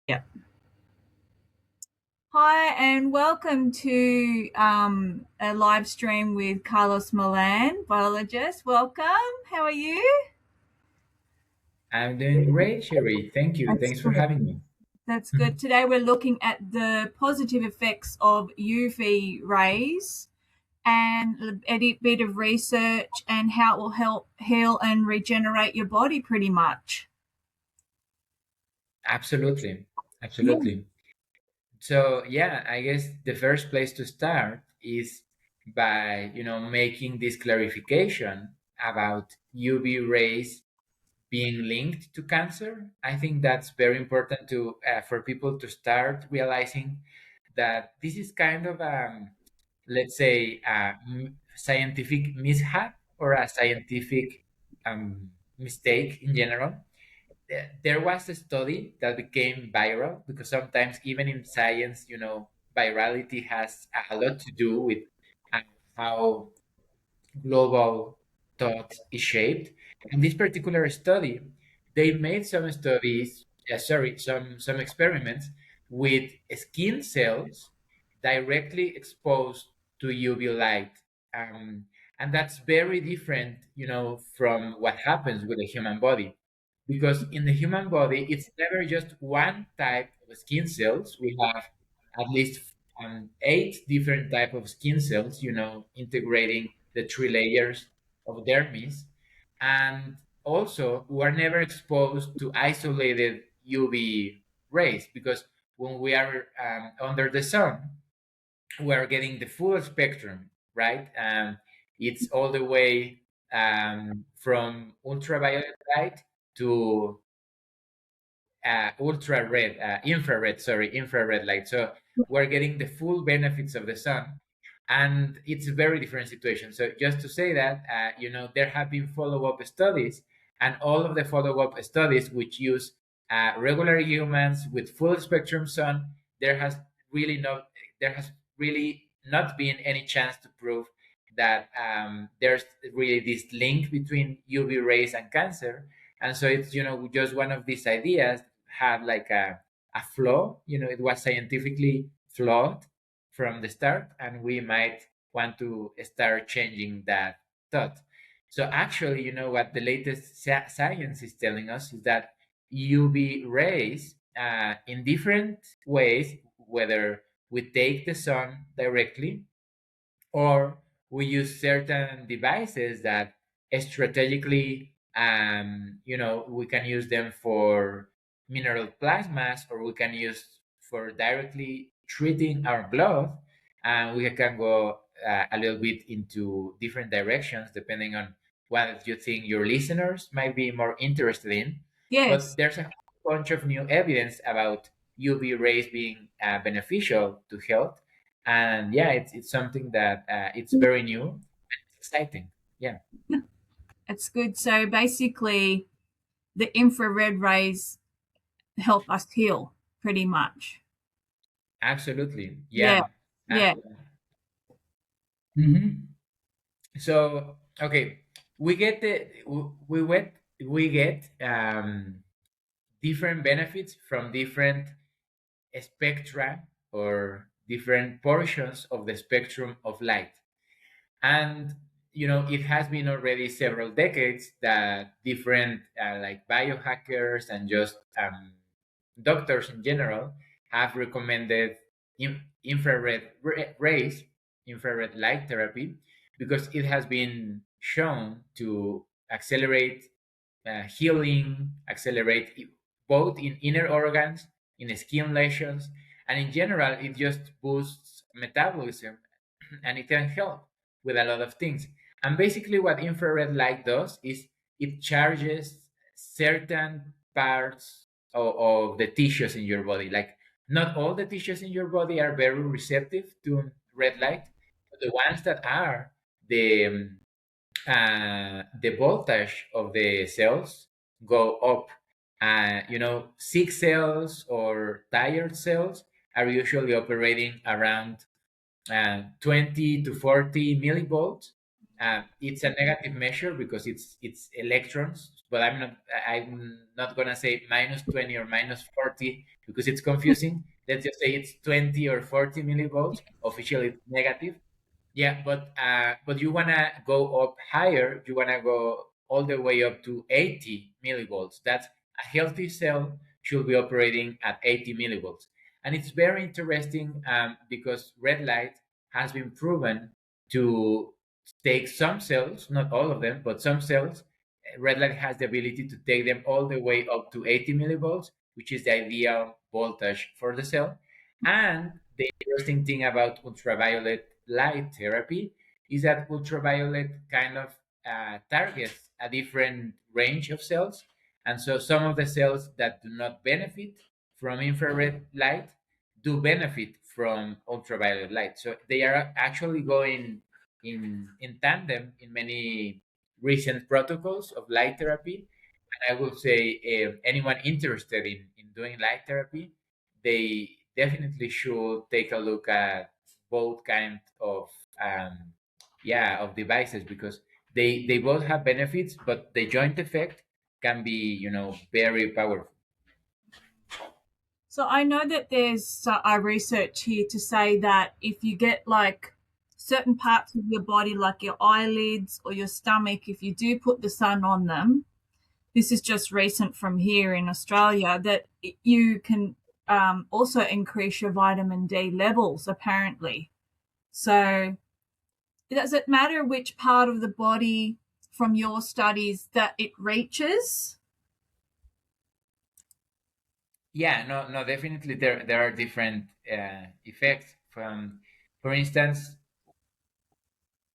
Yeah. Hi, and welcome to a live stream with Carlos Millan Biologist. Welcome. How are you? I'm doing great, Sherry. Thank you. That's Thanks for good. having me. That's good. Today we're looking at the positive effects of UV rays and a bit of research and how it will help heal and regenerate your body pretty much. Absolutely. Yeah. Absolutely. So, yeah, I guess the first place to start is by, making this clarification about UV rays being linked to cancer. I think that's very important to for people to start realizing that this is kind of let's say scientific mishap or a scientific mistake in general. There was a study that became viral because sometimes even in science, virality has a lot to do with uh, how global thought is shaped. In this particular study, they made some studies, some experiments with skin cells directly exposed to UV light. Um, and that's very different, from what happens with the human body. Because in the human body, it's never just one type of skin cells. We have at least eight different type of skin cells, integrating the three layers of dermis. And also, we're never exposed to isolated UV rays because when we are under the sun, we're getting the full spectrum, right? It's all the way from ultraviolet light to ultra red, infrared, sorry, infrared light. So we're getting the full benefits of the sun. And it's a very different situation. So just to say that, there have been follow-up studies, and all of the follow-up studies which use regular humans with full spectrum sun, there has really not there has really not been any chance to prove that there's really this link between UV rays and cancer. And so it's just one of these ideas had like a flaw. It was scientifically flawed from the start, and we might want to start changing that thought. So actually, what the latest science is telling us is that UV rays, in different ways, whether we take the sun directly or we use certain devices that strategically, we can use them for mineral plasmas, or we can use for directly treating our blood. And we can go a little bit into different directions depending on what you think your listeners might be more interested in. But Yes. there's a whole bunch of new evidence about UV rays being beneficial to health. And yeah, it's something that it's very new and it's exciting. Yeah, It's good. So basically, the infrared rays help us heal pretty much. absolutely. Yeah. Yeah. Yeah. Mhm. So okay, we get we get different benefits from different spectra or different portions of the spectrum of light. And it has been already several decades that different like biohackers and just doctors in general have recommended infrared rays, infrared light therapy, because it has been shown to accelerate healing, accelerate both in inner organs, in skin lesions, and in general, it just boosts metabolism and it can help with a lot of things. And basically, what infrared light does is it charges certain parts of the tissues in your body. Like, not all the tissues in your body are very receptive to red light, but the ones that are, the voltage of the cells go up. Sick cells or tired cells are usually operating around 20 to 40 millivolts, It's a negative measure because it's electrons, but I'm not gonna say -20 or -40 because it's confusing. Let's just say it's 20 or 40 millivolts. Officially, it's negative. Yeah, but you wanna go up higher. You wanna go all the way up to 80 millivolts. That's a healthy cell should be operating at 80 millivolts, and it's very interesting because red light has been proven to take some cells, not all of them, but some cells. Red light has the ability to take them all the way up to 80 millivolts, which is the ideal voltage for the cell. And the interesting thing about ultraviolet light therapy is that ultraviolet kind of targets a different range of cells. And so some of the cells that do not benefit from infrared light do benefit from ultraviolet light. So they are actually going in tandem in many recent protocols of light therapy. And I would say if anyone interested in doing light therapy, they definitely should take a look at both kind of of devices because they both have benefits, but the joint effect can be very powerful. So I know that there's a research here to say that if you get like certain parts of your body, like your eyelids or your stomach, if you do put the sun on them, this is just recent from here in Australia, that you can also increase your vitamin D levels, apparently. So does it matter which part of the body from your studies that it reaches? Yeah, no, definitely there are different effects. From, for instance,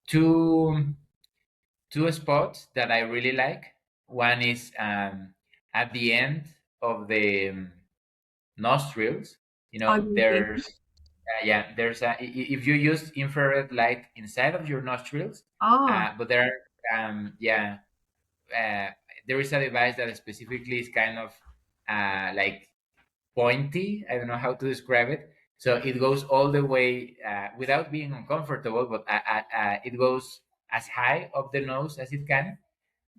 two two spots that I really like. One is at the end of the nostrils. Oh, There's there's if you use infrared light inside of your nostrils, oh, but there are uh, there is a device that specifically is kind of like pointy. I don't know how to describe it. So it goes all the way without being uncomfortable, but it goes as high up the nose as it can.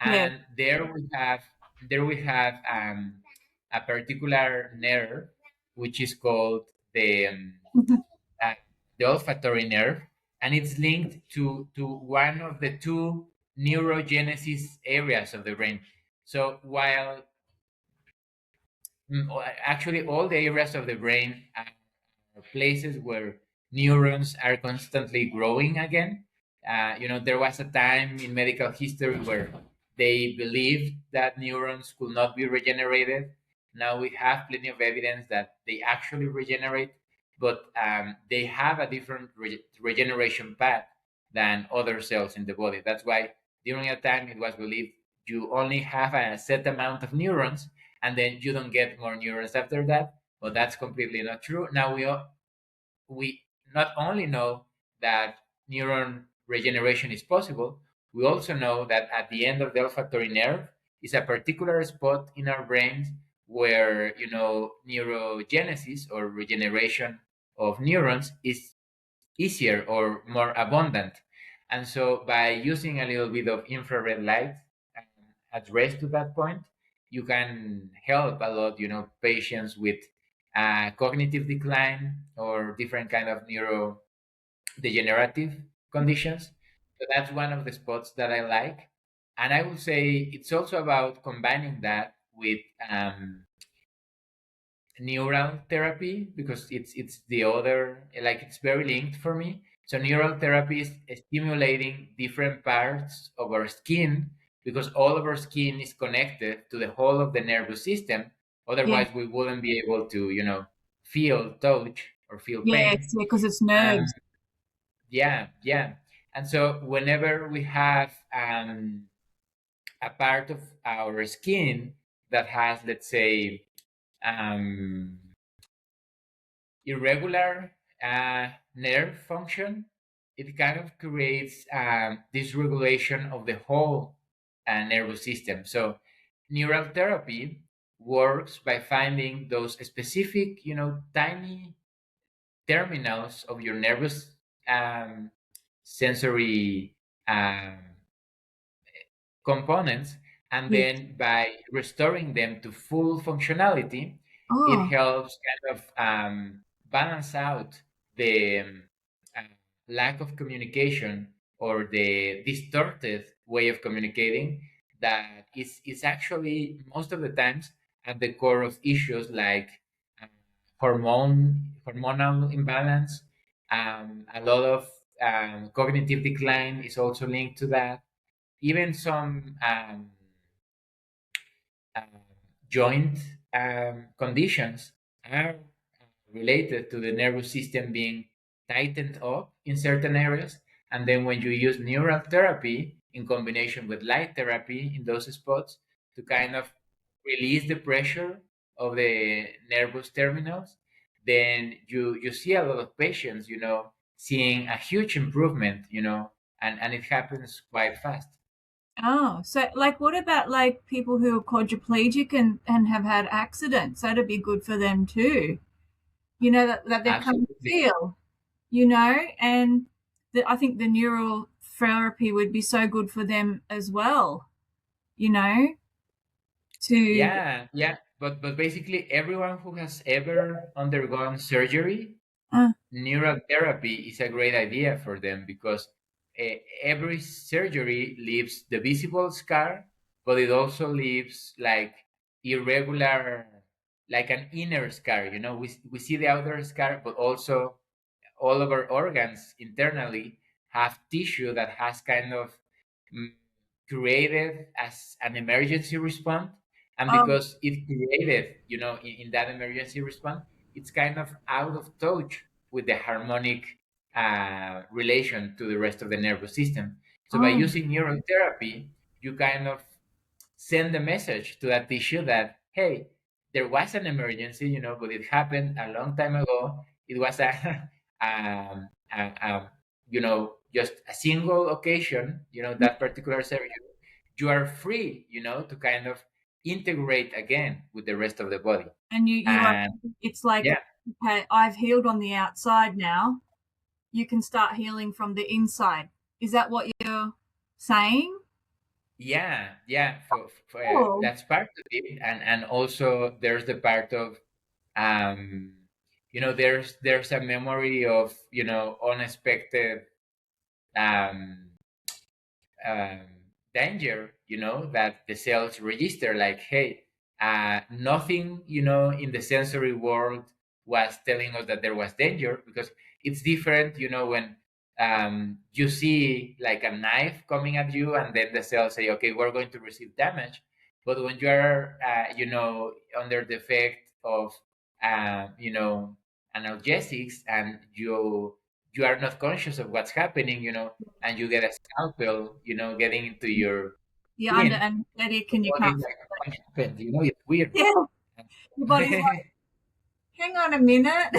yeah. And there we have a particular nerve, which is called uh, the olfactory nerve, and it's linked to one of the two neurogenesis areas of the brain. So while actually all the areas of the brain are places where neurons are constantly growing again. There was a time in medical history where they believed that neurons could not be regenerated. Now we have plenty of evidence that they actually regenerate, but they have a different regeneration path than other cells in the body. That's why during a time it was believed you only have a set amount of neurons and then you don't get more neurons after that. But that's completely not true. Now we not only know that neuron regeneration is possible, we also know that at the end of the olfactory nerve is a particular spot in our brains where neurogenesis or regeneration of neurons is easier or more abundant. And so by using a little bit of infrared light and address to that point, you can help a lot, patients with cognitive decline or different kind of neurodegenerative conditions. So that's one of the spots that I like. And I would say it's also about combining that with neural therapy because it's the other, like it's very linked for me. So neural therapy is stimulating different parts of our skin because all of our skin is connected to the whole of the nervous system. Yeah, Otherwise we wouldn't be able to feel touch or feel yes, pain. because it's um, nerves. yeah. And so whenever we have a part of our skin that has, let's say, um, irregular nerve function, it kind of creates dysregulation of the whole nervous system. So, neural therapy works by finding those specific, tiny terminals of your nervous sensory um, components, and Yes. then by restoring them to full functionality, it Oh, helps kind of balance out the uh, lack of communication or the distorted way of communicating that is actually most of the times at the core of issues like uh, hormonal imbalance. A lot of cognitive decline is also linked to that. Even some um, joint conditions are related to the nervous system being tightened up in certain areas. And then when you use neural therapy in combination with light therapy in those spots to kind of release the pressure of the nervous terminals, then you see a lot of patients, seeing a huge improvement, and it happens quite fast. oh. So, like, what about like people who are quadriplegic and have had accidents? That'd be good for them too. That they can't Absolutely. feel. And I think the neural therapy would be so good for them as well. You know, to Yeah, yeah. But basically everyone who has ever undergone surgery, uh, neural therapy is a great idea for them because every surgery leaves the visible scar, but it also leaves like irregular, like an inner scar. We see the outer scar, but also all of our organs internally have tissue that has kind of mm, created as an emergency response. And oh, because it created, in that emergency response, it's kind of out of touch with the harmonic relation to the rest of the nervous system. So by oh, using neurotherapy, you kind of send a message to that tissue that, hey, there was an emergency, but it happened a long time ago. It was just a single occasion, that particular surgery. You are free, to kind of integrate again with the rest of the body. and you are. And It's like, yeah, okay, I've healed on the outside now. You can start healing from the inside. Is that what you're saying? yeah, yeah. Oh, That's part of it, and also there's the part of um, there's a memory of unexpected um, um, danger, that the cells register, like, hey, nothing, in the sensory world was telling us that there was danger, because it's different, when you see like a knife coming at you and then the cells say, okay, we're going to receive damage. But when you're, under the effect of, analgesics, and you are not conscious of what's happening, and you get a scalpel, getting into your you're under skin, anesthetic your and you body can't. is like, what happened? It's weird. Yeah, your body's like, hang on a minute.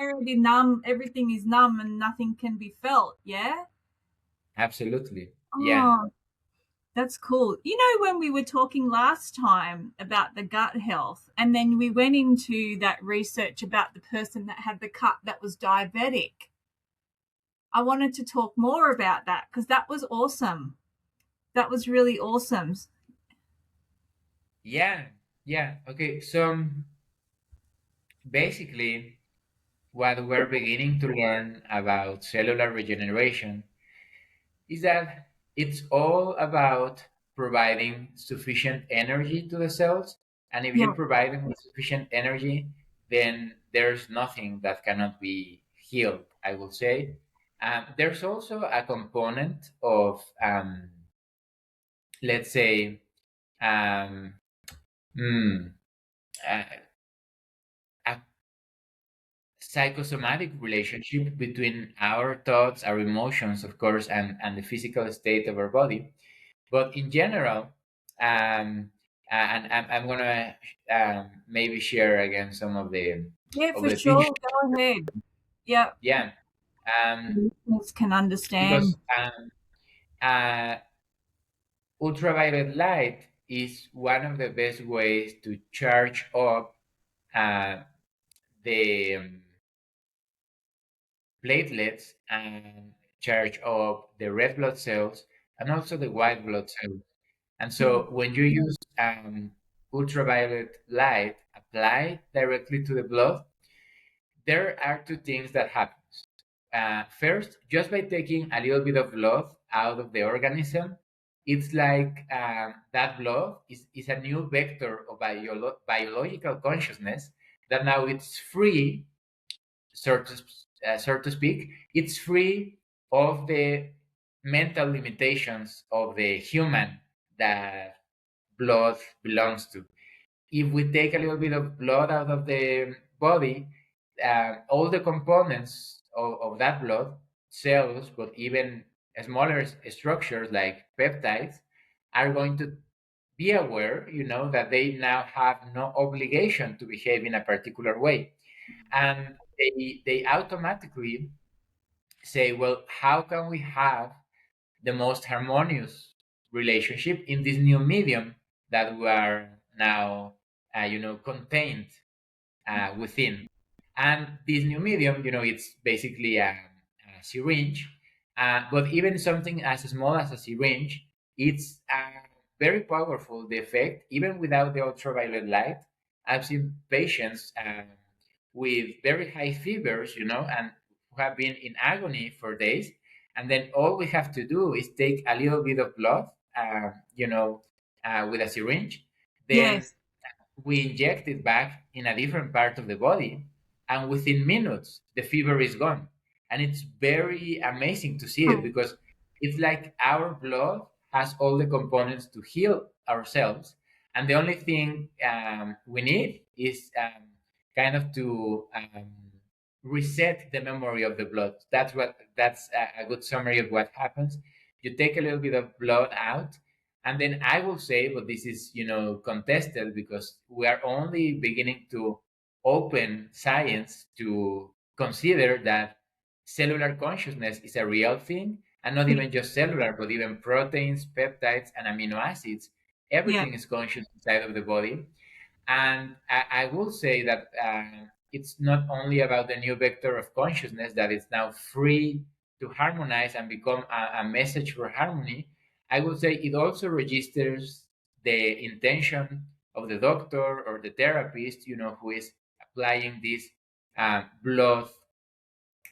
Already numb. Everything is numb and nothing can be felt. Yeah. Absolutely. Yeah. Oh, that's cool. When we were talking last time about the gut health, and then we went into that research about the person that had the cut that was diabetic, I wanted to talk more about that because that was awesome. That was really awesome. Yeah. Yeah. Okay. So basically, what we're beginning to learn about cellular regeneration is that it's all about providing sufficient energy to the cells. And if you Yeah. provide them with sufficient energy, then there's nothing that cannot be healed, I will say. There's also a component of, let's say, um, mm, a, a psychosomatic relationship between our thoughts, our emotions, of course, and the physical state of our body. But in general, and I'm gonna maybe share again some of the Yeah, of for the things. sure. Go ahead. Yeah. Yeah, Listeners can understand. because uh, ultraviolet light is one of the best ways to charge up uh, the platelets and charge of the red blood cells and also the white blood cells. And Yeah. so when you use ultraviolet light applied directly to the blood, there are two things that happen. First, just by taking a little bit of blood out of the organism, it's like that blood is a new vector of biological consciousness that now it's free, so to speak, it's free of the mental limitations of the human that blood belongs to. If we take a little bit of blood out of the body, all the components of that blood, cells, but even smaller structures like peptides, are going to be aware, that they now have no obligation to behave in a particular way. And they automatically say, well, how can we have the most harmonious relationship in this new medium that we are now, contained within. And this new medium, it's basically a syringe. But even something as small as a syringe, it's very powerful, the effect, even without the ultraviolet light. I've seen patients with very high fevers, and who have been in agony for days. And then all we have to do is take a little bit of blood, with a syringe. Then Yes. we inject it back in a different part of the body, and within minutes the fever is gone. And it's very amazing to see it, Oh, because it's like our blood has all the components to heal ourselves, and the only thing we need is kind of to reset the memory of the blood. That's a good summary of what happens. You take a little bit of blood out, and then I will say, but this is, contested, because we are only beginning to open science to consider that cellular consciousness is a real thing, and not yeah. even just cellular, but even proteins, peptides, and amino acids. Yeah. Everything is conscious inside of the body. And I will say that it's not only about the new vector of consciousness that is now free to harmonize and become a message for harmony. I would say it also registers the intention of the doctor or the therapist, who is applying this blood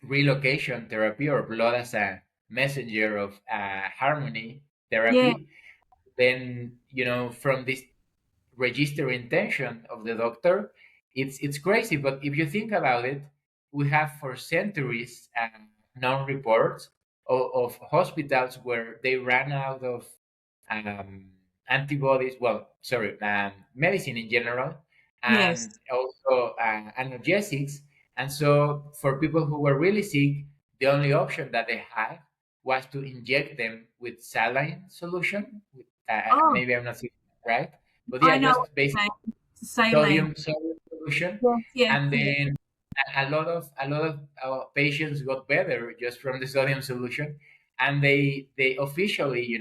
relocation therapy, or blood as a messenger of harmony Yeah. therapy. Then, from this register intention of the doctor, it's crazy. But if you think about it, we have for centuries known reports of hospitals where they ran out of um, antibodies, well, sorry, medicine in general, Yes. and also analgesics. And so for people who were really sick, the only option that they had was to inject them with saline solution. Oh, Maybe I'm not saying it right, but I yeah, know what just you're basically saying. Saline. sodium solution. Yes. Yes. And Yes. then a lot of patients got better just from the sodium solution. And they officially,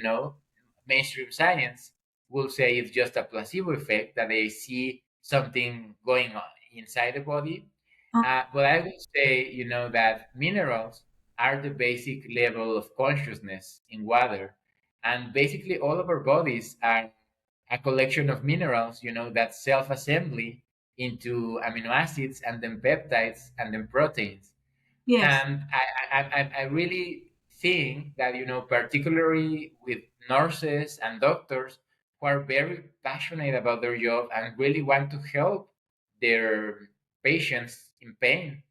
mainstream science will say it's just a placebo effect, that they see something going on inside the body. Oh, But I would say, that minerals are the basic level of consciousness in water. And basically all of our bodies are a collection of minerals, that self-assembly into amino acids, and then peptides, and then proteins. yes. And I really think that, particularly with nurses and doctors who are very passionate about their job and really want to help their patients in pain,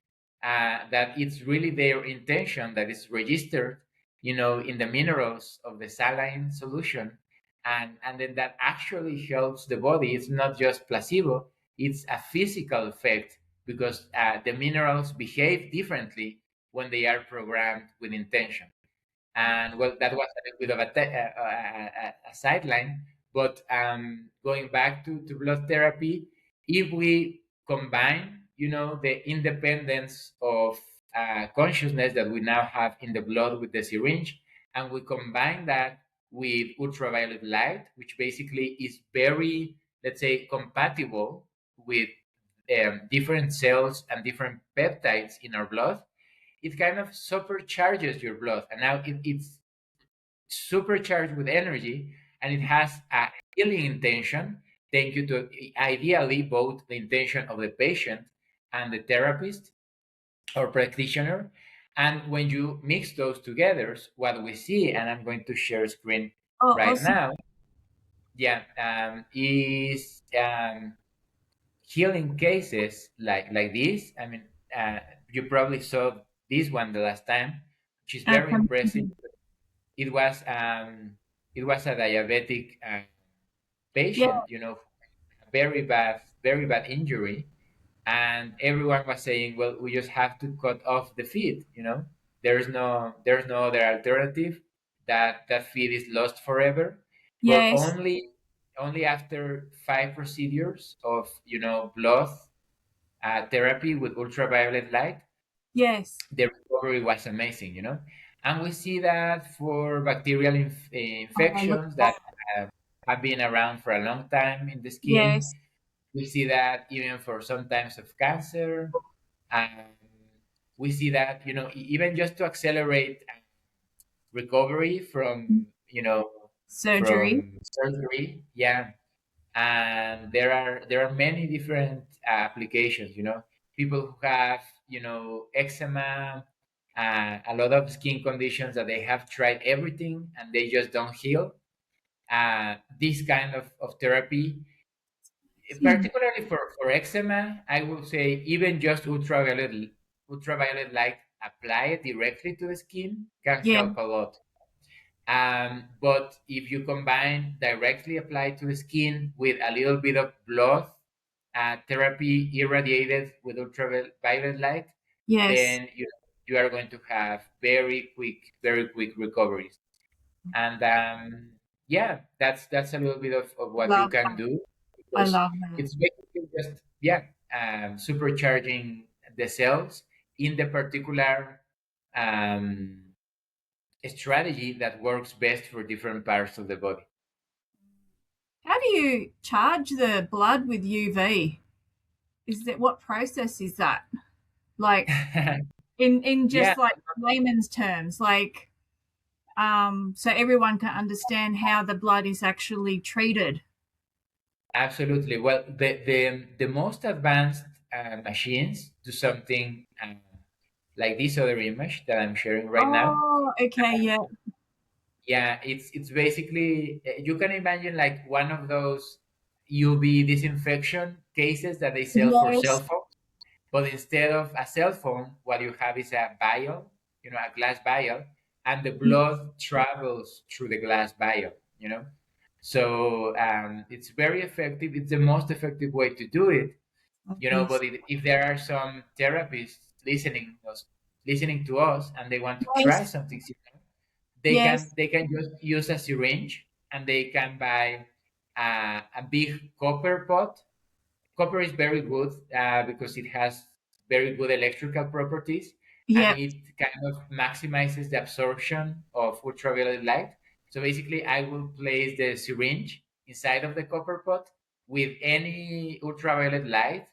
that it's really their intention that is registered, in the minerals of the saline solution. And then that actually helps the body. It's not just placebo, it's a physical effect, because the minerals behave differently when they are programmed with intention. And well, that was a little bit of a sideline. But going back to blood therapy, if we combine, the independence of consciousness that we now have in the blood with the syringe, and we combine that with ultraviolet light, which basically is very, let's say, compatible with different cells and different peptides in our blood, it kind of supercharges your blood, and now it's supercharged with energy, and it has a healing intention. Thank you to ideally both the intention of the patient and the therapist or practitioner. And when you mix those together, what we see, and I'm going to share screen Oh, right awesome. now, yeah, is healing cases like this. I mean, you probably saw this one the last time, which is very impressive. Amazing. It was a diabetic Yeah. patient, very bad injury, and everyone was saying, well, we just have to cut off the feed. There's no other alternative. That feed is lost forever. But Yes. only after 5 procedures of blood therapy with ultraviolet light, Yes. the recovery was amazing. And we see that for bacterial Oh, look infections at that that. have been around for a long time in the skin. Yes. We see that even for some types of cancer. And we see that, even just to accelerate recovery Surgery. from surgery. Yeah. And there are many different applications. People who have eczema, a lot of skin conditions that they have tried everything and they just don't heal. This kind of therapy, Hmm. particularly for eczema, I would say even just ultraviolet light applied directly to the skin can Yeah. help a lot. But if you combine directly applied to the skin with a little bit of blood therapy irradiated with ultraviolet light, Yes. then you are going to have very quick recoveries. And yeah, that's a little bit of what you Love can that. do, I because love that. it's basically just, yeah, supercharging the cells in the particular um, strategy that works best for different parts of the body. How do you charge the blood with UV? Is that what process is that? Like in Yeah, just like layman's terms, like so everyone can understand how the blood is actually treated. absolutely. Well, the most advanced machines do something like this other image that I'm sharing right now. Oh, okay, yeah. Yeah, it's basically, you can imagine like one of those UV disinfection cases that they sell for cell Yes. phones. But instead of a cell phone, what you have is a vial, a glass vial, and the blood travels through the glass vial. So it's very effective. It's the most effective way to do it. Yes. But if there are some therapists listening to us and they want to try Yes. something similar, they can Yes. they can just use a syringe, and they can buy a big copper pot. Copper is very good because it has very good electrical properties, and Yep. it kind of maximizes the absorption of ultraviolet light. So basically, I will place the syringe inside of the copper pot with any ultraviolet light.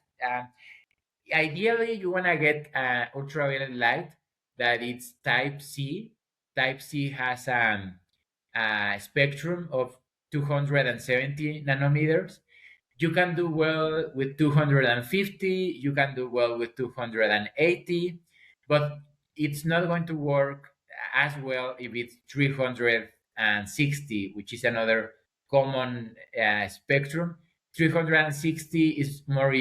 Ideally, you want to get ultraviolet light that it's type C. Type C has a spectrum of 270 nanometers. You can do well with 250, you can do well with 280, but it's not going to work as well if it's 360, which is another common spectrum. 360 is more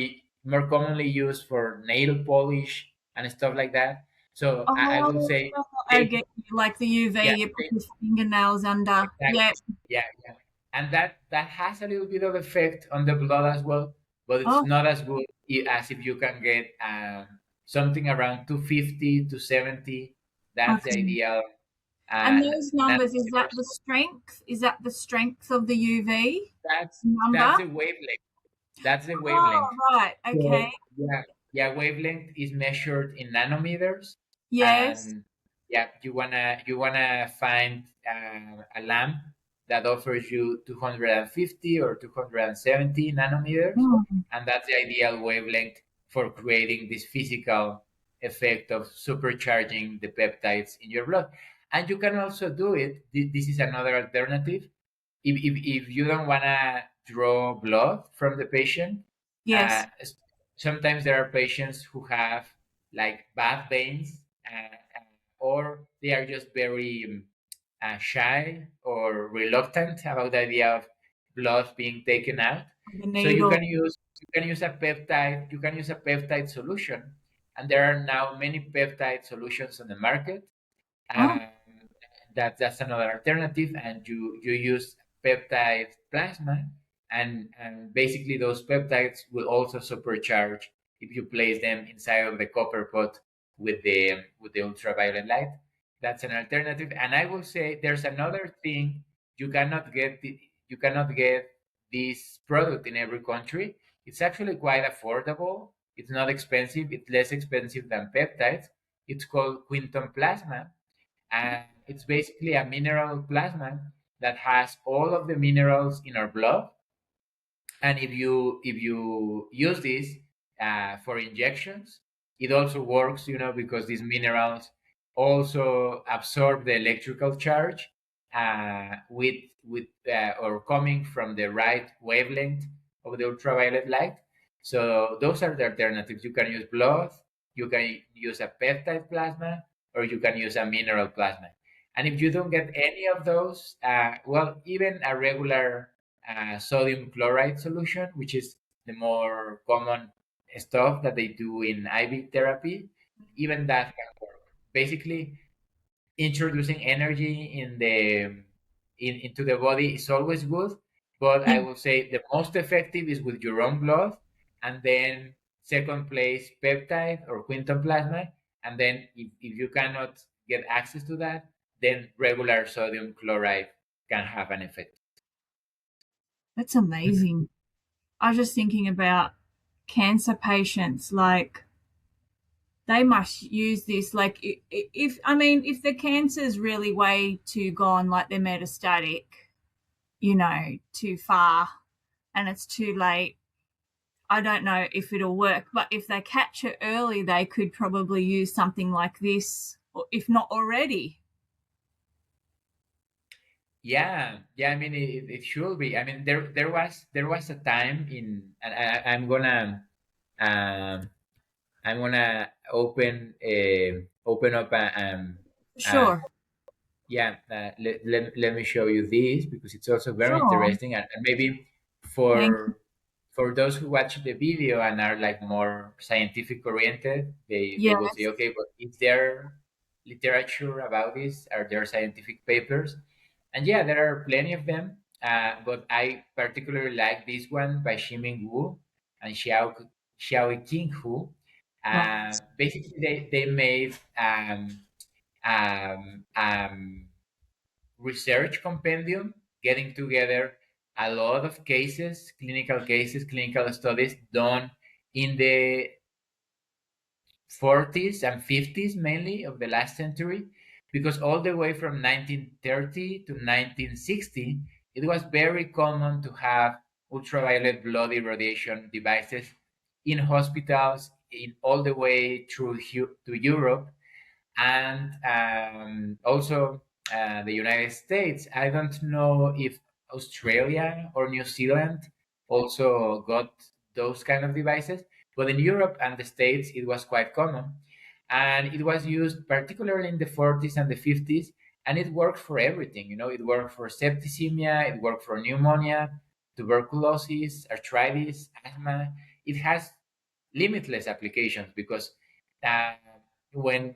commonly used for nail polish and stuff like that. So I will Oh, say I take, get you. Like the UV, yeah, you put your fingernails under. exactly. Yep. Yeah, yeah. And that has a little bit of effect on the blood as well, but it's Oh, not as good as if you can get something around 250 to 70. That's the okay. ideal And those numbers, is that nanometers. the strength? Is that the strength of the UV That's number? the wavelength. That's the Oh, wavelength. right. Okay. So yeah, yeah, wavelength is measured in nanometers, Yes. and yeah, you wanna find a lamp that offers you 250 or 270 nanometers, Mm. and that's the ideal wavelength for creating this physical. effect of supercharging the peptides in your blood. And you can also do it. This is another alternative. If you don't want to draw blood from the patient, uh, Yes. s- sometimes there are patients who have like bad veins, or they are just very shy or reluctant about the idea of blood being taken out. The So needle. you can use a peptide, you can use a peptide solution, and there are now many peptide solutions on the market. Oh, um, that's another alternative, and you use peptide plasma, and basically those peptides will also supercharge if you place them inside of the copper pot with the ultraviolet light. That's an alternative. And I will say there's another thing. You cannot get this product in every country. It's actually quite affordable. It's not expensive. It's less expensive than peptides. It's called quinton plasma, and it's basically a mineral plasma that has all of the minerals in our blood. And if you use this for injections, it also works, because these minerals also absorb the electrical charge with or coming from the right wavelength of the ultraviolet light. So those are the alternatives. You can use blood, you can use a peptide plasma, or you can use a mineral plasma. And if you don't get any of those, well, even a regular sodium chloride solution, which is the more common stuff that they do in IV therapy, even that can work. Basically, introducing energy into the body is always good, but I yeah. will say the most effective is with your own blood, and then second place peptide or quinton plasma, and then if you cannot get access to that, then regular sodium chloride can have an effect. That's amazing. I was just thinking about cancer patients. Like, they must use this. Like, if I mean, if the cancer's really way too gone, like they're metastatic, too far, and it's too late, I don't know if it'll work. But if they catch it early, they could probably use something like this, or if not already. Yeah, yeah. I mean, it should be. I mean, there was a time and um, I'm gonna open up uh, Sure. yeah. Let me show you this because it's also very Sure. interesting, and maybe Thank you. for those who watch the video and are like more scientific oriented, they will say, Yes. okay, but is there literature about this? Are there scientific papers? And yeah, there are plenty of them. But I particularly like this one by Ximing Wu and Xiaoqing Hu. Right. Basically, they made um, research compendium, getting together a lot of cases, clinical studies done in the 40s and 50s mainly of the last century, because all the way from 1930 to 1960 it was very common to have ultraviolet blood irradiation devices in hospitals in all the way through to Europe, and also the United States. I don't know if Australia or New Zealand also got those kind of devices, but in Europe and the States, it was quite common. And it was used particularly in the 40s and the 50s, and it worked for everything. It worked for septicemia, it worked for pneumonia, tuberculosis, arthritis, asthma. It has limitless applications because uh, when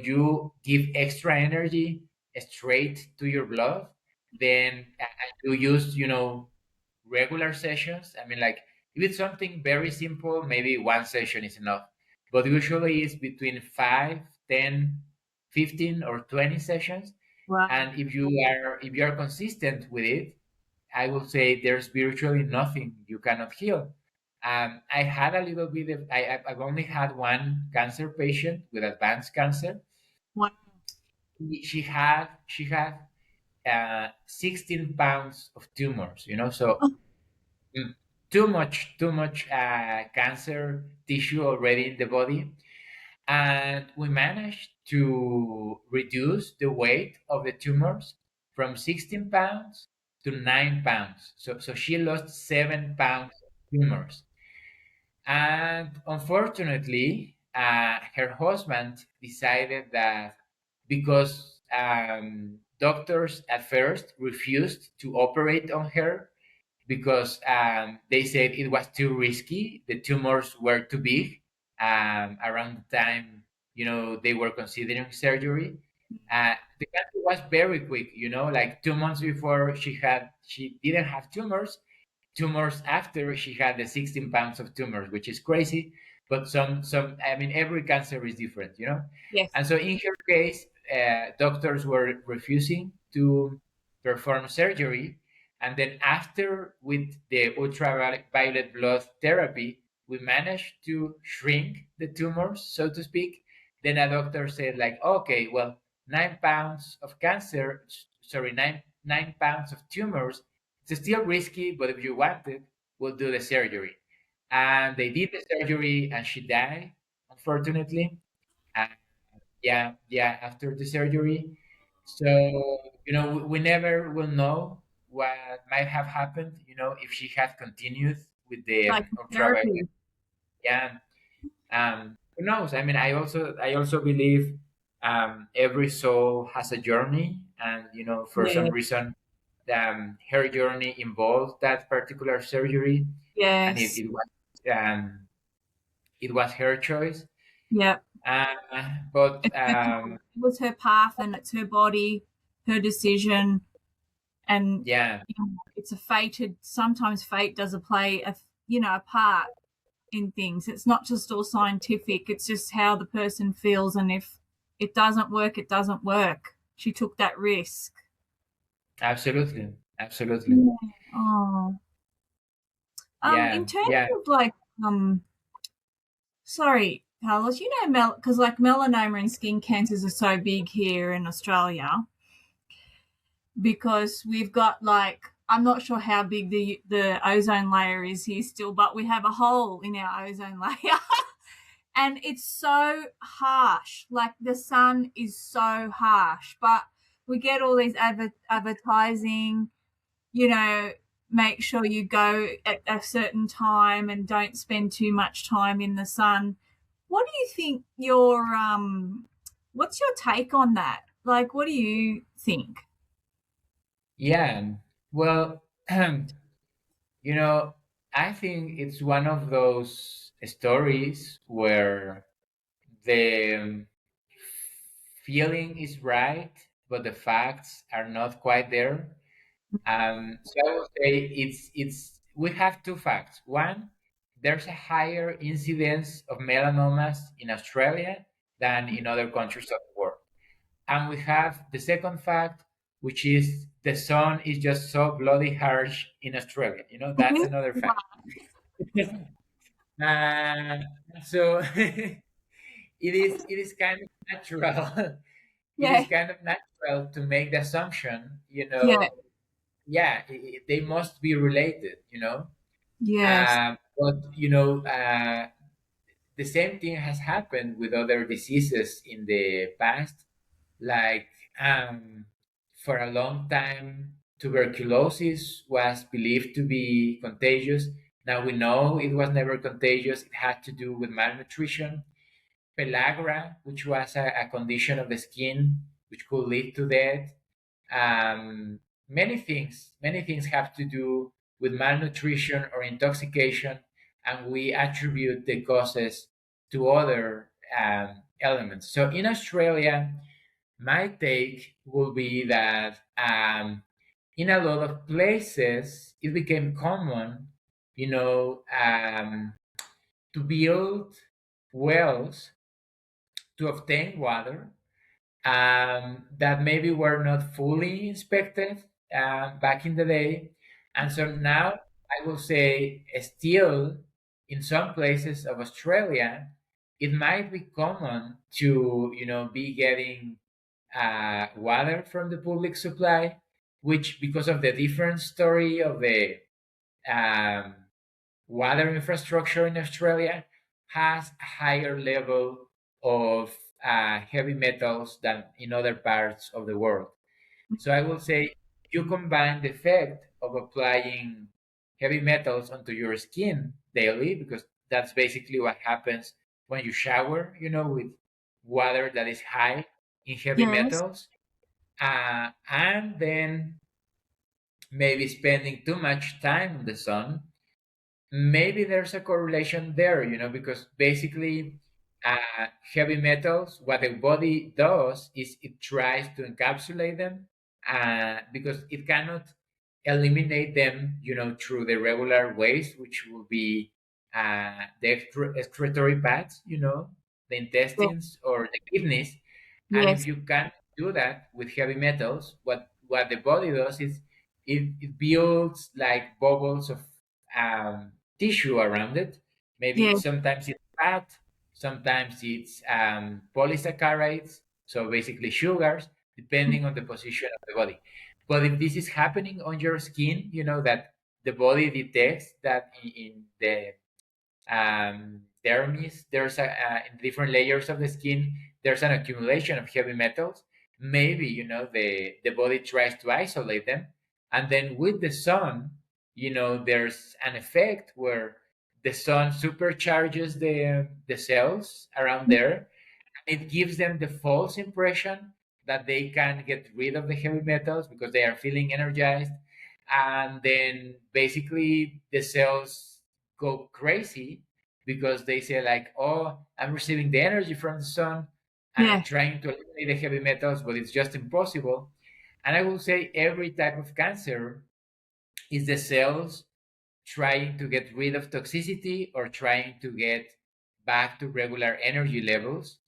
you give extra energy straight to your blood, then you use regular sessions. I mean, like if it's something very simple, maybe one session is enough, but usually it's between 5, 10, 15, or 20 sessions. Wow. And if you are consistent with it, I will say there's virtually nothing you cannot heal. I had a little bit of, I've only had one cancer patient with advanced cancer. Wow. She had 16 pounds of tumors, so Oh, mm, too much cancer tissue already in the body. and we managed to reduce the weight of the tumors from 16 pounds to 9 pounds. So she lost 7 pounds of tumors. And unfortunately, her husband decided that because doctors at first refused to operate on her because they said it was too risky. The tumors were too big. Around the time they were considering surgery, the cancer was very quick. Like 2 months before she didn't have tumors after she had the 16 pounds of tumors, which is crazy. But I mean, every cancer is different, Yes. And so in her case, doctors were refusing to perform surgery. And then after, with the ultraviolet blood therapy, we managed to shrink the tumors, so to speak. Then a doctor said, like, okay, well, 9 pounds of cancer, sorry, nine pounds of tumors, it's still risky, but if you want it, we'll do the surgery. And they did the surgery, and she died, unfortunately. And yeah, after the surgery. So, we never will know what might have happened, if she had continued with the ultraviolet. Psychotherapy. Yeah. Who knows? I mean, I also believe every soul has a journey, and for some Yeah. reason, her journey involved that particular surgery, and it, Yes. it was um, it was her choice. Yep. Uh, but It was her path and it's her body, her decision, and yeah, it's a fated. Sometimes fate does a play a part in things. It's not just all scientific. It's just how the person feels, and if it doesn't work, it doesn't work. She took that risk. absolutely, absolutely, Yeah. Oh. In yeah, terms yeah, of like, sorry, Carlos, because like melanoma and skin cancers are so big here in Australia because we've got like, I'm not sure how big the ozone layer is here still, but we have a hole in our ozone layer. And it's so harsh. Like the sun is so harsh, but we get all these advertising, you know, make sure you go at a certain time and don't spend too much time in the sun. What do you think what's your take on that? Like, what do you think? yeah. Well, I think it's one of those stories where the feeling is right, but the facts are not quite there. So I would say it's we have two facts. One, there's a higher incidence of melanomas in Australia than in other countries of the world. And we have the second fact, which is the sun is just so bloody harsh in Australia. That's another fact. Uh, so it is kind of natural. It is Yeah, kind of natural to make the assumption, yeah, yeah, they must be related, yes. but the same thing has happened with other diseases in the past, like for a long time tuberculosis was believed to be contagious. Now we know it was never contagious. It had to do with malnutrition. Pellagra, which was a condition of the skin which could lead to death. Many things have to do with malnutrition or intoxication, and we attribute the causes to other elements. So in Australia, my take will be that in a lot of places it became common, to build wells to obtain water that maybe were not fully inspected back in the day. And so now I will say, still, in some places of Australia, it might be common to, be getting water from the public supply, which, because of the different story of the um, water infrastructure in Australia, has a higher level of heavy metals than in other parts of the world. So I will say you combine the effect of applying heavy metals onto your skin daily, because that's basically what happens when you shower, with water that is high in heavy Yes. metals. And then maybe spending too much time in the sun, maybe there's a correlation there, because basically heavy metals, what the body does is it tries to encapsulate them, because it cannot eliminate them, through the regular ways, which will be the excretory paths, the Yes. intestines or the kidneys. And if Yes. you can't do that with heavy metals, what the body does is it builds like bubbles of um, tissue around it. Maybe Yes. sometimes it's fat, sometimes it's polysaccharides, so basically sugars, depending on the position of the body. But if this is happening on your skin, that the body detects that in the dermis, there's in different layers of the skin, there's an accumulation of heavy metals. Maybe the body tries to isolate them, and then with the sun, there's an effect where the sun supercharges the cells around there. It gives them the false impression that they can get rid of the heavy metals because they are feeling energized, and then basically the cells go crazy because they say like, oh, I'm receiving the energy from the sun and I'm Yeah. trying to eliminate the heavy metals, but it's just impossible. And I will say every type of cancer is the cells trying to get rid of toxicity or trying to get back to regular energy levels.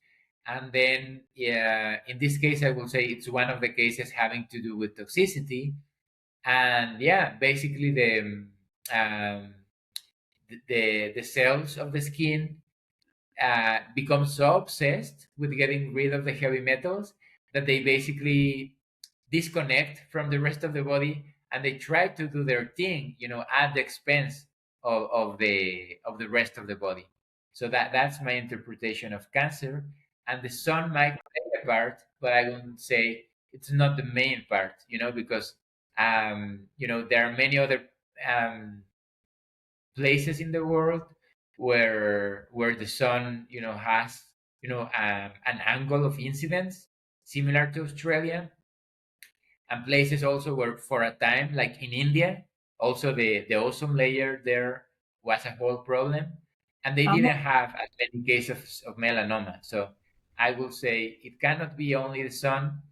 And then, in this case, I will say it's one of the cases having to do with toxicity. And yeah, basically um, the cells of the skin become so obsessed with getting rid of the heavy metals that they basically disconnect from the rest of the body, and they try to do their thing, at the expense of the rest of the body. So that's my interpretation of cancer. And the sun might play a part, but I wouldn't say it's not the main part, because there are many other um, places in the world where the sun has an angle of incidence similar to Australia, and places also where for a time, like in India, also the ozone layer there was a whole problem, and they Um, didn't have as many cases of melanoma. So I will say it cannot be only the sun,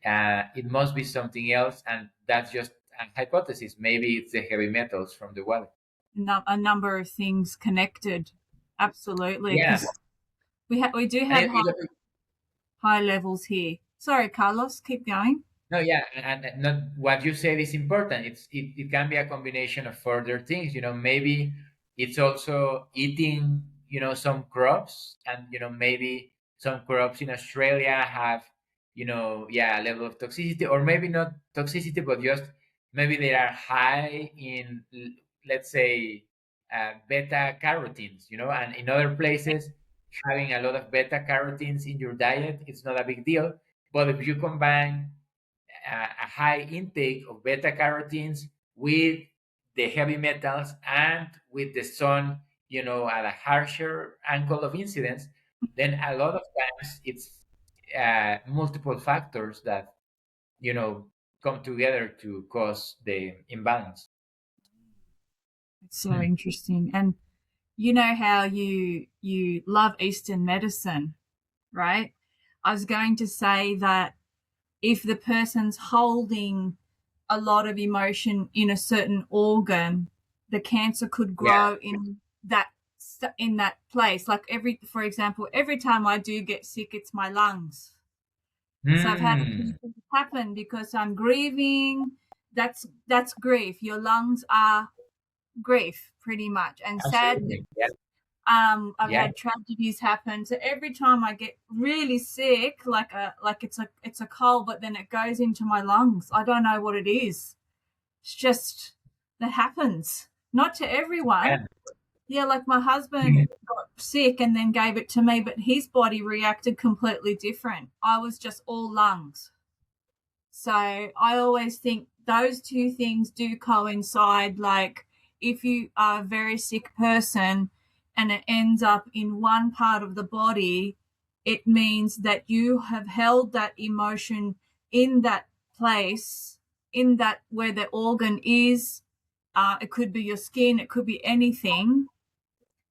it must be something else, and that's just a hypothesis. Maybe it's the heavy metals from the water. a number of things connected. Absolutely, Yeah, because we do and have high levels here. Sorry, Carlos, keep going. no, yeah, and not what you said is important. It can be a combination of further things. Maybe it's also eating, some crops, and maybe some crops in Australia have, yeah, a level of toxicity, or maybe not toxicity, but just maybe they are high in, let's say, beta carotenes, and in other places, having a lot of beta carotenes in your diet, it's not a big deal. But if you combine a high intake of beta carotenes with the heavy metals and with the sun, at a harsher angle of incidence, then a lot of times it's multiple factors that, you know, come together to cause the imbalance. It's so Hmm. interesting. And you know how you love Eastern medicine, right? I was going to say that if the person's holding a lot of emotion in a certain organ, the cancer could Yeah. grow in that place. Like for example, every time I do get sick, it's my lungs. So I've had a few Hmm. things happen because I'm grieving. That's grief. Your lungs are grief, pretty much, and sadness. Absolutely. Yeah. I've Yeah. had tragedies happen. So every time I get really sick, like it's a cold, but then it goes into my lungs. I don't know what it is. It's just that happens. Not to everyone. Yeah. Yeah, like my husband got sick and then gave it to me, but his body reacted completely different. I was just all lungs. So I always think those two things do coincide. Like if you are a very sick person and it ends up in one part of the body, it means that you have held that emotion in that place, in that where the organ is. It could be your skin, it could be anything.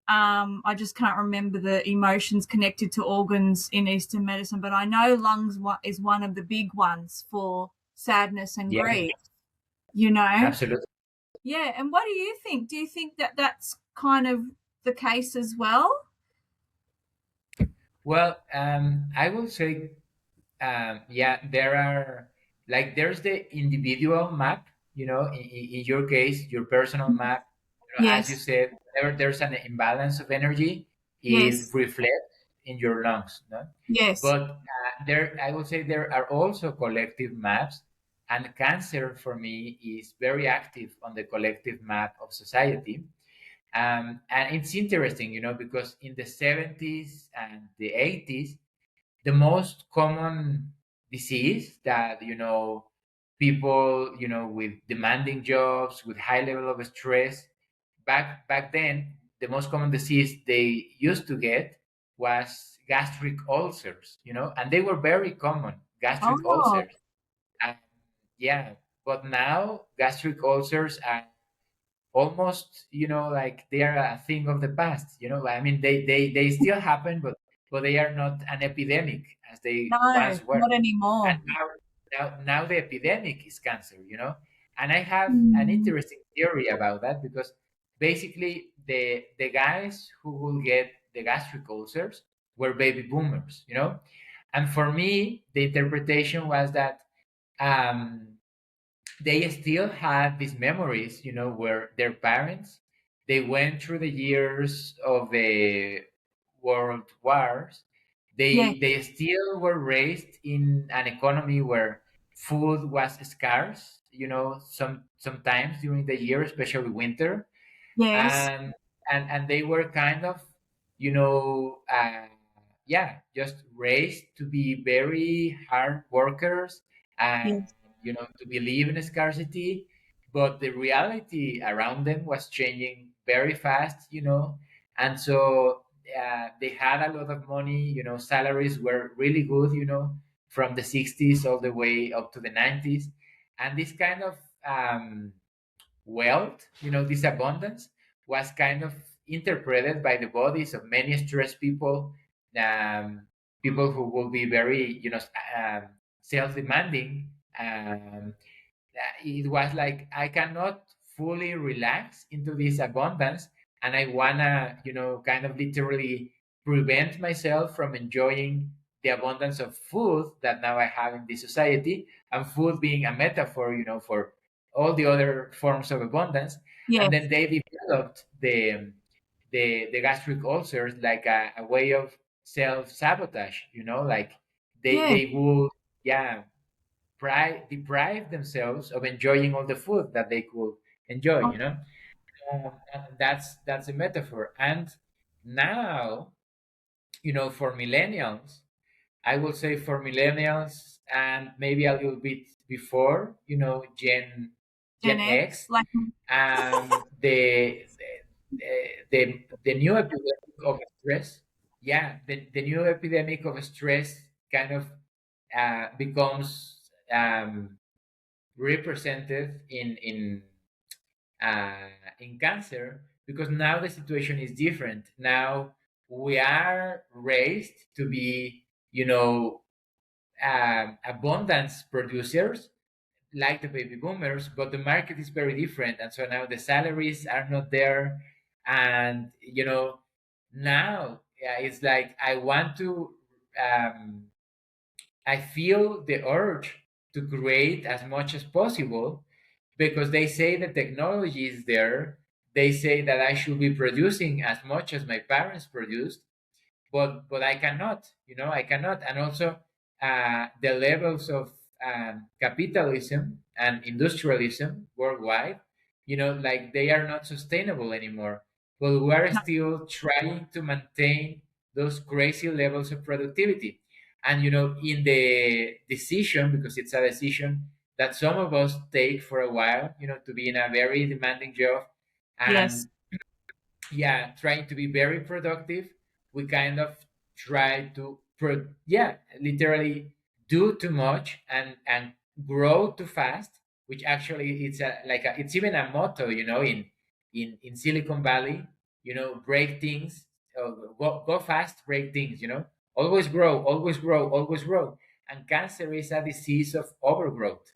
I just can't remember the emotions connected to organs in Eastern medicine, but I know lungs is one of the big ones for sadness and Yeah, grief, you know? absolutely. Yeah. And what do you think? Do you think that that's kind of the case as well? Well, I will say, yeah, there are, like, there's the individual map, in your case, your personal map, as you Yes. said, whenever there's an imbalance of energy, it Yes. reflects in your lungs, no? Yes. But I will say there are also collective maps, and cancer for me is very active on the collective map of society. And it's interesting, because in the 70s and the 80s, the most common disease that people with demanding jobs with high level of stress, back then, the most common disease they used to get was gastric ulcers, and they were very common, gastric Oh, ulcers. And yeah, but now gastric ulcers are almost, like they are a thing of the past. I mean, they still happen, but they are not an epidemic as they no, once were. not anymore. And now the epidemic is cancer. And I have an Mm. interesting theory about that, because basically the guys who will get the gastric ulcers were baby boomers. And for me, the interpretation was that, um, they still had these memories, where their parents, they went through the years of the world wars. Yeah. They still were raised in an economy where food was scarce, sometimes during the year, especially winter. Yes. And they were kind of, you know uh, yeah, just raised to be very hard workers, and Yes. to believe in scarcity. But the reality around them was changing very fast, and so they had a lot of money. Salaries were really good, from the 60s all the way up to the 90s. And this kind of, wealth, this abundance, was kind of interpreted by the bodies of many stressed people, um, people who will be very, self-demanding. It was like, I cannot fully relax into this abundance, and I wanna, kind of literally prevent myself from enjoying the abundance of food that now I have in this society, and food being a metaphor, for all the other forms of abundance. And Yes. then they developed the gastric ulcers like a way of self-sabotage, like Yeah. they would, yeah, deprive themselves of enjoying all the food that they could enjoy. And that's a metaphor. And now, for millennials, I will say, for millennials and maybe a little bit before, Gen Gen X. X, Like, the new epidemic of stress, yeah, the new epidemic of stress kind of becomes, represented in cancer, because now the situation is different. Now we are raised to be, abundance producers, like the baby boomers, but the market is very different, and so now the salaries are not there. And now, yeah, it's like I want to, I feel the urge to create as much as possible, because they say the technology is there. They say that I should be producing as much as my parents produced, but I cannot. I cannot. And also, the levels of, capitalism and industrialism worldwide, like they are not sustainable anymore. but we are No, still trying to maintain those crazy levels of productivity. And in the decision, because it's a decision that some of us take for a while, to be in a very demanding job, yes, and yeah, trying to be very productive, we kind of try to literally do too much and grow too fast, which actually it's even a motto, in Silicon Valley, break things, go fast, break things, always grow, always grow, always grow. And cancer is a disease of overgrowth,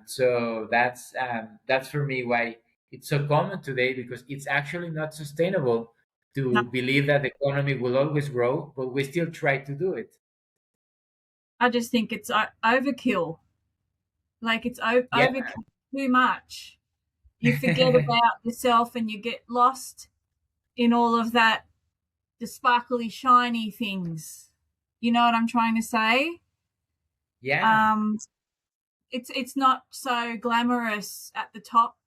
so that's for me why it's so common today, because it's actually not sustainable no. to believe that the economy will always grow, but we still try to do it. I just think it's overkill. Like it's Yeah. overkill too much. You forget about yourself and you get lost in all of that, the sparkly, shiny things. You know what I'm trying to say? Yeah. Um, it's not so glamorous at the top.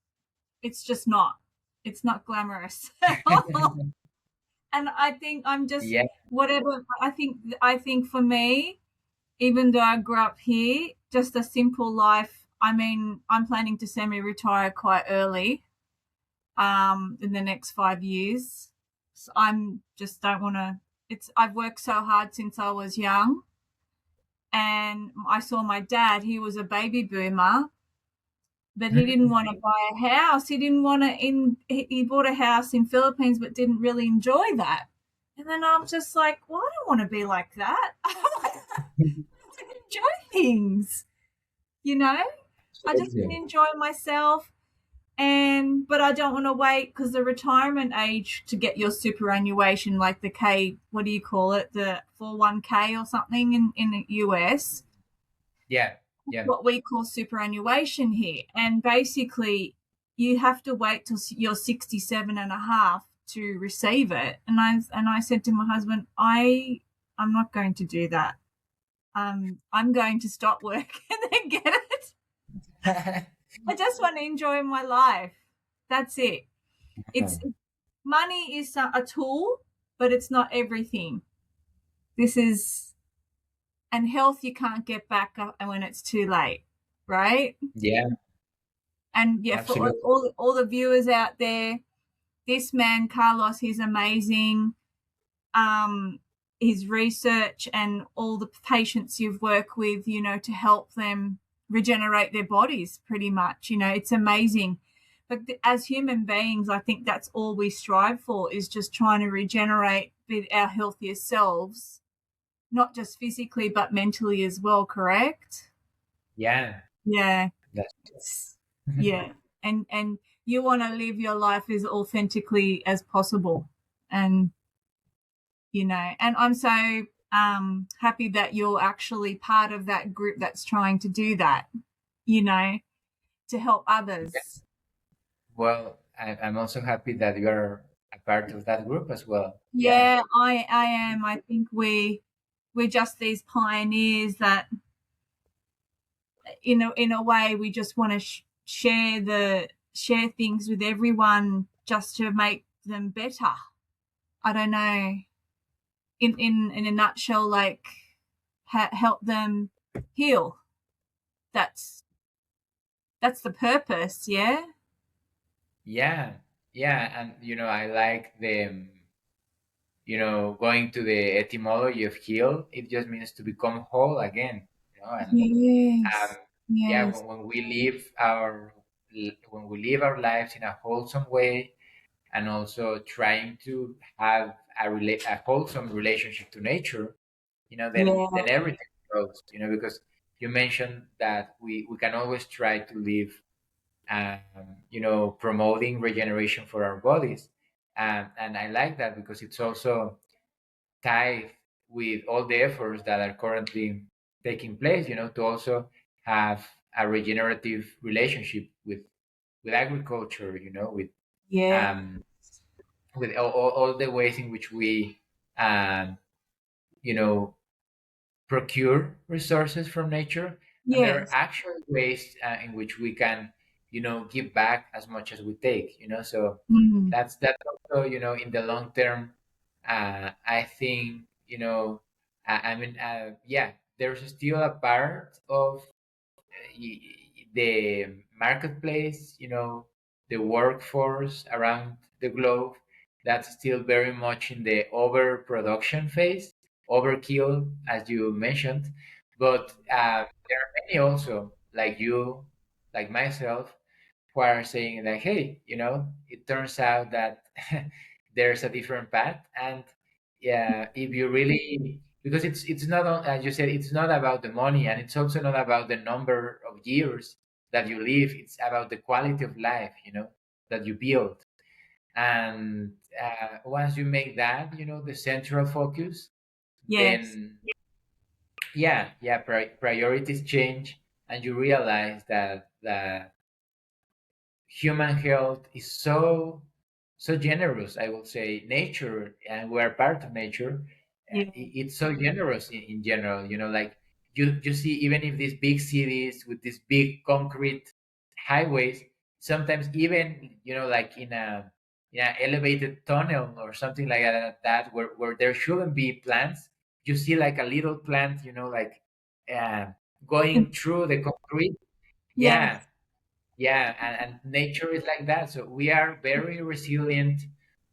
It's just not. It's not glamorous. And I think I'm just Yeah. whatever. I think for me, even though I grew up here, just a simple life. I mean, I'm planning to semi-retire quite early, in the next 5 years. So I'm just don't want to. It's I've worked so hard since I was young, and I saw my dad. He was a baby boomer, but he didn't want to buy a house. He didn't want to he bought a house in Philippines, but didn't really enjoy that. And then I'm just like, well, I don't want to be like that. I want to enjoy things, you know. I just want to Absolutely. enjoy myself, and but I don't want to wait because the retirement age to get your superannuation, like the K, what do you call it, the 401k or something in the US, Yeah. Yeah. what we call superannuation here. And basically, you have to wait till you're 67 and a half to receive it. And I said to my husband, I'm not going to do that. I'm going to stop work and then get it. I just want to enjoy my life. That's it. It's money is a tool, but it's not everything. This is and health you can't get back up when it's too late, right? Yeah. And yeah, for Absolutely. all the viewers out there, this man Carlos, he's amazing. Um, his research and all the patients you've worked with, to help them regenerate their bodies, pretty much. It's amazing. But as human beings, I think that's all we strive for is just trying to regenerate with our healthiest selves, not just physically but mentally as well. Correct? Yeah. Yeah. That's Yeah. And you want to live your life as authentically as possible. And and I'm so happy that you're actually part of that group that's trying to do that, you know, to help yeah. others. Well, I'm also happy that you are a part of that group as well. Yeah. Yeah, I am. I think we're just these pioneers that in a way we just want to share things with everyone just to make them better. I don't know. In a nutshell, like help them heal. That's that's the purpose. Yeah. Yeah. Yeah. And I like going to the etymology of heal. It just means to become whole again. And Yes. yeah, Yes. when we live our lives in a wholesome way, and also trying to have a wholesome relationship to nature, then Yeah. everything goes. Because you mentioned that we can always try to live, promoting regeneration for our bodies, and I like that because it's also tied with all the efforts that are currently taking place, to also have a regenerative relationship with agriculture, Yeah. um, with all the ways in which we, um, you know, procure resources from nature. And there are Yes. actual ways in which we can, give back as much as we take. So Mm. that's also, in the long term. I think, I mean, yeah, there's still a part of the marketplace, the workforce around the globe, that's still very much in the overproduction phase, overkill, as you mentioned. But there are many also, like you, like myself, who are saying like, hey, it turns out that there's a different path. And yeah, if you really, because it's not as you said, it's not about the money, and it's also not about the number of years that you live. It's about the quality of life, that you build. And once you make that, the central focus, Yes. then yeah, priorities change, and you realize that human health is so generous. I would say nature, and we're part of nature. Yeah. It's so generous in general. Like you see, even if these big cities with these big concrete highways, sometimes even like in a elevated tunnel or something like that, where there shouldn't be plants, you see like a little plant, like uh, going through the concrete. Yeah, Yes. yeah, and nature is like that. So we are very resilient,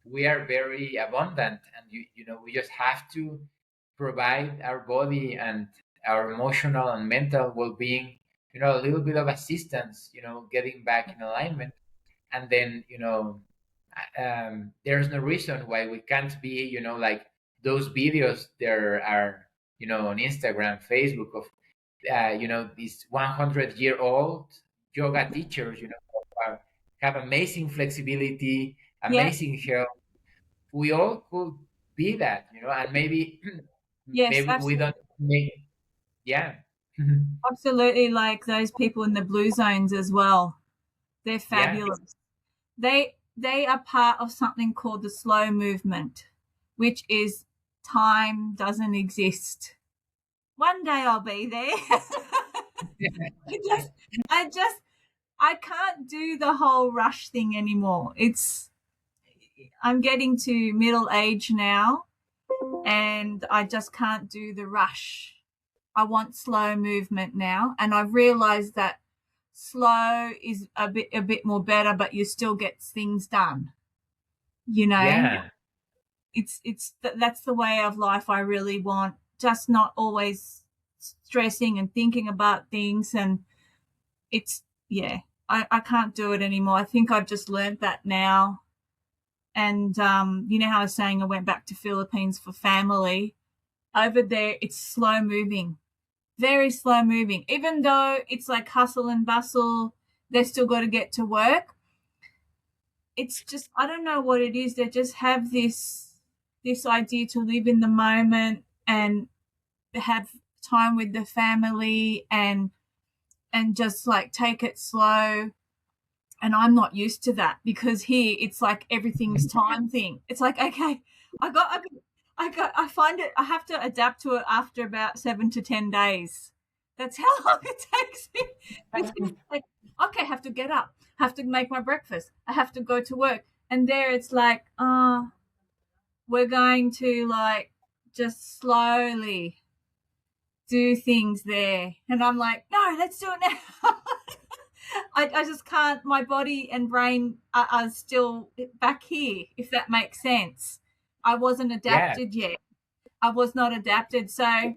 we are very abundant, and we just have to provide our body and our emotional and mental well-being, a little bit of assistance, getting back in alignment. And then, there's no reason why we can't be, like those videos there are, on Instagram, Facebook, of these 100-year-old yoga teachers, who have amazing flexibility, Yep. amazing health. We all could be that, and maybe Yes, maybe we absolutely. don't make, yeah. Absolutely, like those people in the blue zones as well. They're Yeah, fabulous. They are part of something called the slow movement, which is time doesn't exist. One day I'll be there. I just I just I can't do the whole rush thing anymore. I'm getting to middle age now and I just can't do the rush. I want slow movement now, and I've realized that slow is a bit more better, but you still get things done. You know, yeah, that's the way of life I really want. Just not always stressing and thinking about things, and it's yeah. I can't do it anymore. I think I've just learned that now. And you know how I was saying I went back to Philippines for family. Over there, it's slow moving, very slow moving. Even though it's like hustle and bustle, they still got to get to work. It's just I don't know what it is. They just have this idea to live in the moment and have time with the family and just like take it slow. And I'm not used to that because here it's like everything's time thing. It's like okay, I find it. I have to adapt to it after about 7 to 10 days. That's how long it takes me. Because like okay, I have to get up, have to make my breakfast, I have to go to work, and there it's like, we're going to like just slowly do things there, and I'm like, no, let's do it now. I just can't. My body and brain are still back here, if that makes sense. I wasn't yeah, adapted yet. I was not adapted. So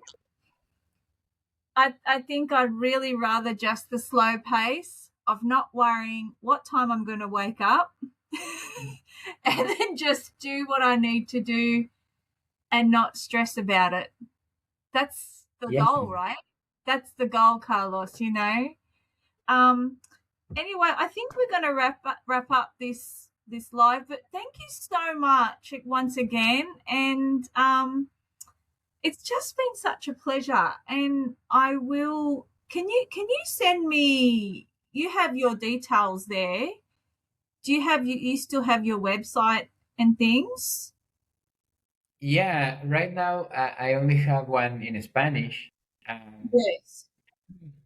I think I'd really rather just the slow pace of not worrying what time I'm going to wake up and then just do what I need to do and not stress about it. That's the yeah, goal, right? That's the goal, Carlos, you know? Um, anyway, I think we're going to wrap up this live. But thank you so much once again, and it's just been such a pleasure. And I will. Can you send me? You have your details there. Do you still have your website and things? yeah. Right now, I only have one in Spanish. Um, Yes.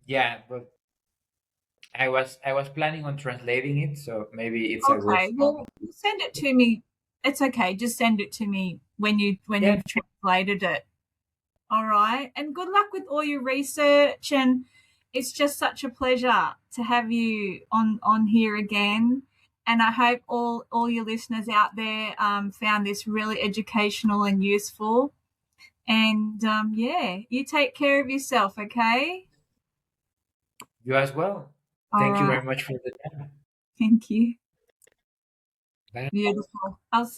yeah, but I was planning on translating it, so maybe it's a good Okay, moment. well, send it to me. It's okay. Just send it to me when Yeah, you've translated it. All right. And good luck with all your research. And it's just such a pleasure to have you on here again. And I hope all your listeners out there found this really educational and useful. And yeah, you take care of yourself, okay? you as well. All Thank you right. very much for the time. Thank you. Bye. Beautiful. I'll